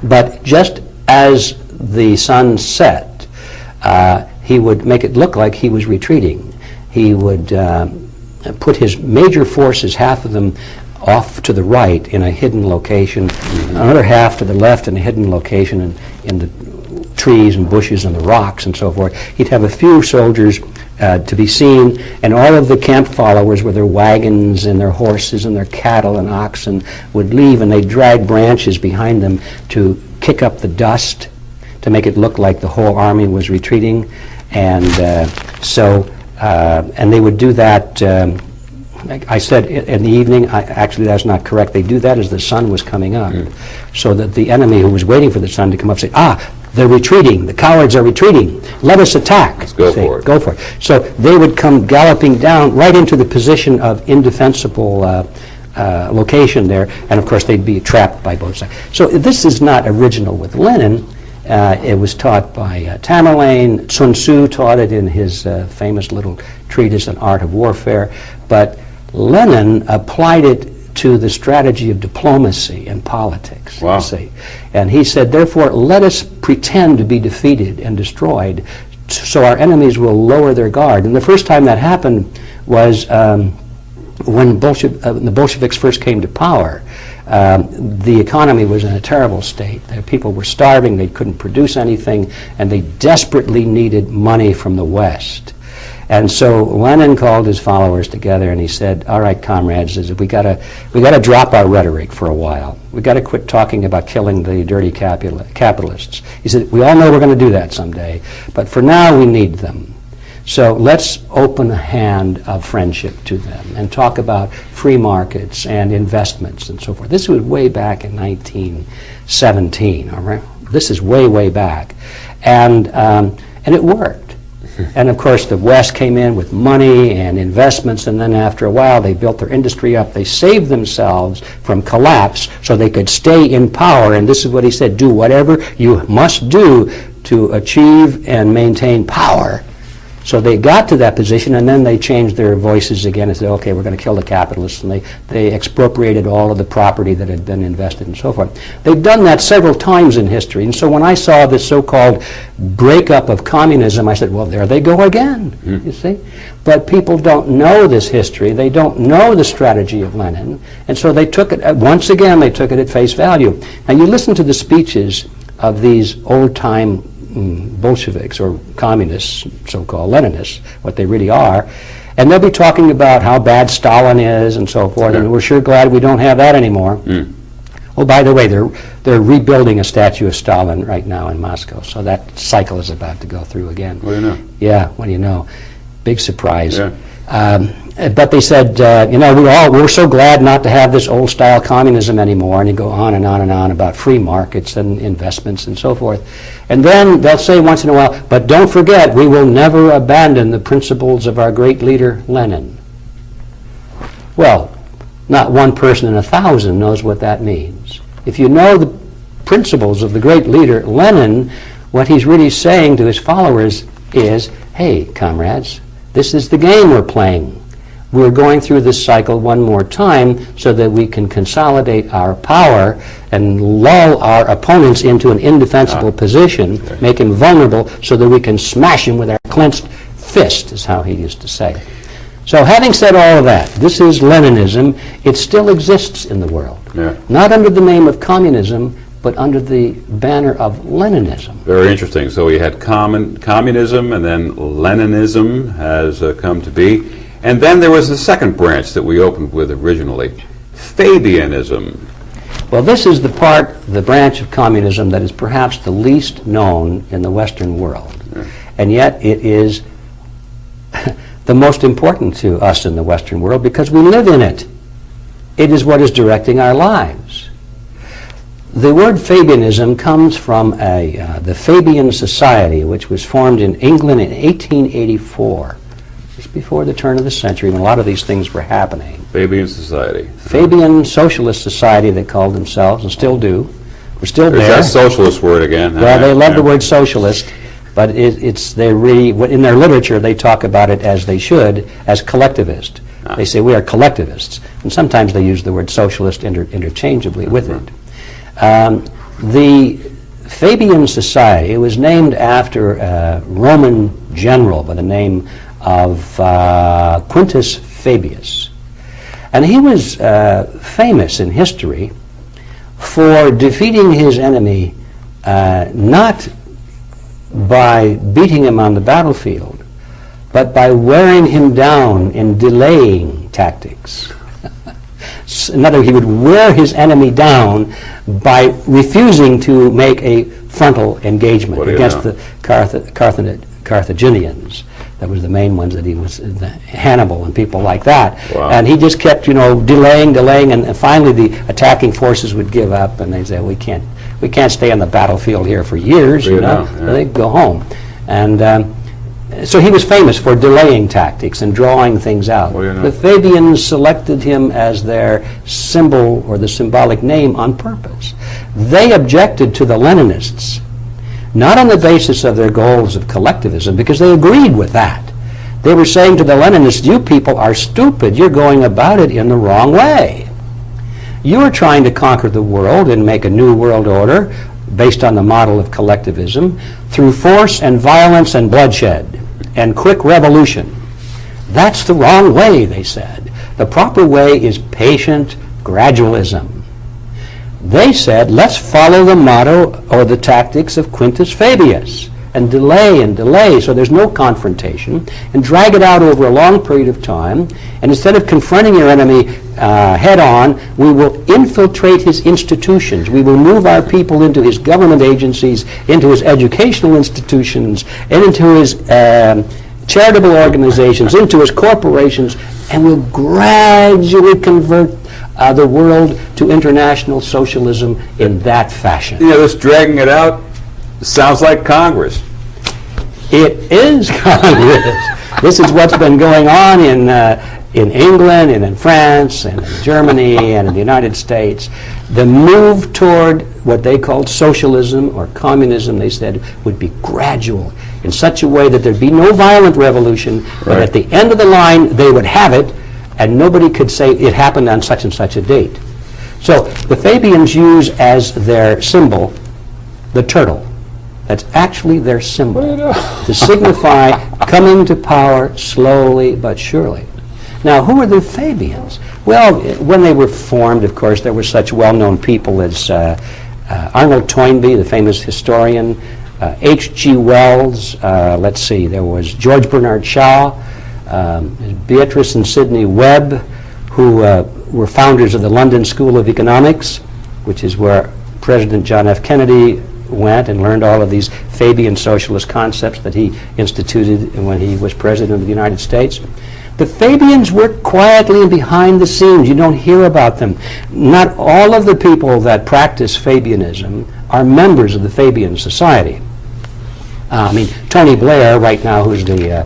But just as the sun set, he would make it look like he was retreating. He would put his major forces, half of them off to the right in a hidden location, another half to the left in a hidden location in the trees and bushes and the rocks and so forth. He'd have a few soldiers to be seen, and all of the camp followers with their wagons and their horses and their cattle and oxen would leave, and they'd drag branches behind them to kick up the dust to make it look like the whole army was retreating. And and they would do that, I said in the evening. Actually, that's not correct. They do that as the sun was coming up, so that the enemy who was waiting for the sun to come up say, they're retreating. The cowards are retreating. Let us attack. Let's go for it. Go for it. So they would come galloping down right into the position of indefensible location there, and of course they'd be trapped by both sides. So this is not original with Lenin. It was taught by Tamerlane. Sun Tzu taught it in his famous little treatise on art of warfare. But Lenin applied it to the strategy of diplomacy and politics. Wow. You see. And he said, therefore, let us pretend to be defeated and destroyed so our enemies will lower their guard. And the first time that happened was when the Bolsheviks first came to power. The economy was in a terrible state. The people were starving, they couldn't produce anything, and they desperately needed money from the West. And so Lenin called his followers together and he said, all right, comrades, we gotta drop our rhetoric for a while. We gotta quit talking about killing the dirty capitalists. He said, we all know we're gonna do that someday, but for now we need them. So let's open a hand of friendship to them and talk about free markets and investments and so forth. This was way back in 1917, all right? This is way, way back. And it worked. And of course the West came in with money and investments, and then after a while they built their industry up. They saved themselves from collapse so they could stay in power. And this is what he said, do whatever you must do to achieve and maintain power. So they got to that position, and then they changed their voices again and said, okay, we're going to kill the capitalists, and they expropriated all of the property that had been invested and so forth. They've done that several times in history, and so when I saw this so-called breakup of communism, I said, well, there they go again, you see? But people don't know this history. They don't know the strategy of Lenin, and so they took it, once again, they took it at face value. Now, you listen to the speeches of these old-time Bolsheviks or communists, so-called Leninists, what they really are, and they'll be talking about how bad Stalin is and so forth, and we're sure glad we don't have that anymore. Oh, by the way, they're rebuilding a statue of Stalin right now in Moscow, so that cycle is about to go through again. What do you know? Yeah, what do you know? Big surprise. Yeah. But they said, we're so glad not to have this old-style communism anymore, and you go on and on and on about free markets and investments and so forth. And then they'll say once in a while, but don't forget, we will never abandon the principles of our great leader, Lenin. Well, not one person in 1,000 knows what that means. If you know the principles of the great leader, Lenin, what he's really saying to his followers is, hey, comrades, this is the game we're playing. We're going through this cycle one more time so that we can consolidate our power and lull our opponents into an indefensible position, make them vulnerable so that we can smash them with our clenched fist, is how he used to say. So having said all of that, this is Leninism. It still exists in the world. Not under the name of communism, but under the banner of Leninism. Very interesting. So we had communism, and then Leninism has come to be. And then there was the second branch that we opened with originally, Fabianism. Well, this is the branch of communism that is perhaps the least known in the Western world. And yet it is the most important to us in the Western world because we live in it. It is what is directing our lives. The word Fabianism comes from the Fabian Society, which was formed in England in 1884. Just before the turn of the century, when a lot of these things were happening. Fabian Society. Fabian Socialist Society, they called themselves, and still do. We're still there. There's that socialist word again. Well, they love the word socialist, but they really, in their literature, they talk about it as they should, as collectivist. They say we are collectivists, and sometimes they use the word socialist interchangeably with it. The Fabian Society was named after a Roman general by the name of Quintus Fabius. And he was famous in history for defeating his enemy not by beating him on the battlefield, but by wearing him down in delaying tactics. In other words, he would wear his enemy down by refusing to make a frontal engagement against the Carthaginians. That was the main ones that he was, Hannibal and people like that. Wow. And he just kept, delaying, and finally the attacking forces would give up, and they'd say, we can't stay on the battlefield here for years, So they'd go home. And so he was famous for delaying tactics and drawing things out. The Fabians selected him as their symbol or the symbolic name on purpose. They objected to the Leninists, not on the basis of their goals of collectivism, because they agreed with that. They were saying to the Leninists, you people are stupid, you're going about it in the wrong way. You are trying to conquer the world and make a new world order based on the model of collectivism through force and violence and bloodshed and quick revolution. That's the wrong way, they said. The proper way is patient gradualism. They said, let's follow the motto or the tactics of Quintus Fabius and delay so there's no confrontation, and drag it out over a long period of time, and instead of confronting your enemy head on, we will infiltrate his institutions. We will move our people into his government agencies, into his educational institutions, and into his charitable organizations, into his corporations, and we'll gradually convert the world to international socialism in that fashion. This dragging it out sounds like Congress. It is Congress. This is what's been going on in England and in France and in Germany and in the United States. The move toward what they called socialism or communism, they said, would be gradual in such a way that there'd be no violent revolution, but at the end of the line they would have it, and nobody could say it happened on such and such a date. So the Fabians use as their symbol the turtle. That's actually their symbol, to signify coming to power slowly but surely. Now, who are the Fabians? Well, when they were formed, of course, there were such well-known people as Arnold Toynbee, the famous historian, H.G. Wells, there was George Bernard Shaw, Beatrice and Sidney Webb, who were founders of the London School of Economics, which is where President John F. Kennedy went and learned all of these Fabian socialist concepts that he instituted when he was president of the United States. The Fabians work quietly and behind the scenes. You don't hear about them. Not all of the people that practice Fabianism are members of the Fabian Society. Tony Blair, right now, who's the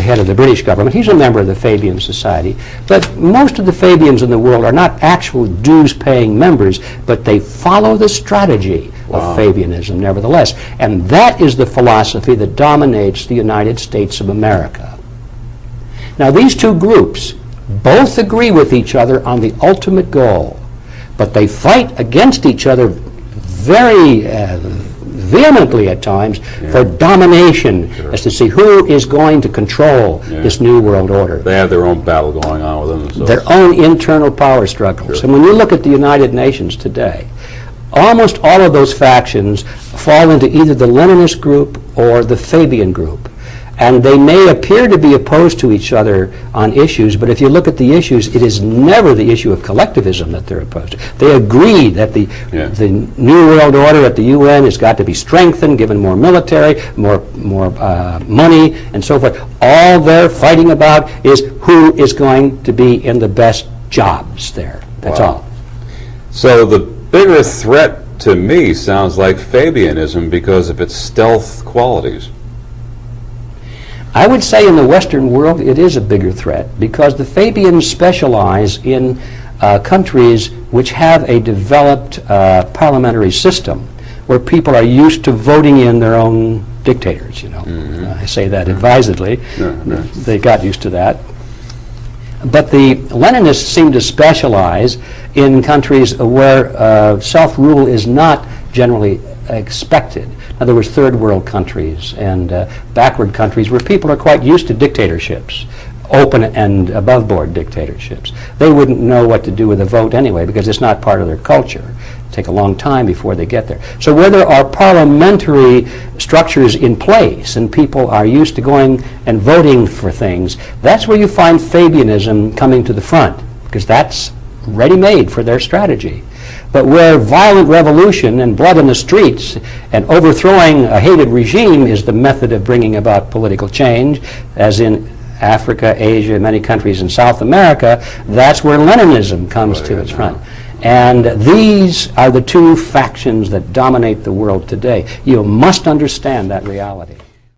head of the British government, he's a member of the Fabian Society. But most of the Fabians in the world are not actual dues-paying members, but they follow the strategy of Fabianism nevertheless. And that is the philosophy that dominates the United States of America. Now, these two groups both agree with each other on the ultimate goal, but they fight against each other very vehemently at times for domination, as to see who is going to control this new world order. They have their own battle going on with them. Their own internal power struggles. And when you look at the United Nations today, almost all of those factions fall into either the Leninist group or the Fabian group. And they may appear to be opposed to each other on issues, but if you look at the issues, it is never the issue of collectivism that they're opposed to. They agree that the New World Order at the UN has got to be strengthened, given more military, more money, and so forth. All they're fighting about is who is going to be in the best jobs there. That's all. So the bigger threat to me sounds like Fabianism because of its stealth qualities. I would say in the Western world it is a bigger threat because the Fabians specialize in countries which have a developed parliamentary system where people are used to voting in their own dictators, I say that advisedly. They got used to that. But the Leninists seem to specialize in countries where self-rule is not generally expected. In other words, third world countries and backward countries where people are quite used to dictatorships, open and above board dictatorships. They wouldn't know what to do with a vote anyway because it's not part of their culture. It'll take a long time before they get there. So where there are parliamentary structures in place and people are used to going and voting for things, that's where you find Fabianism coming to the front, because that's ready-made for their strategy. But where violent revolution and blood in the streets and overthrowing a hated regime is the method of bringing about political change, as in Africa, Asia, many countries in South America, that's where Leninism comes to its front. And these are the two factions that dominate the world today. You must understand that reality.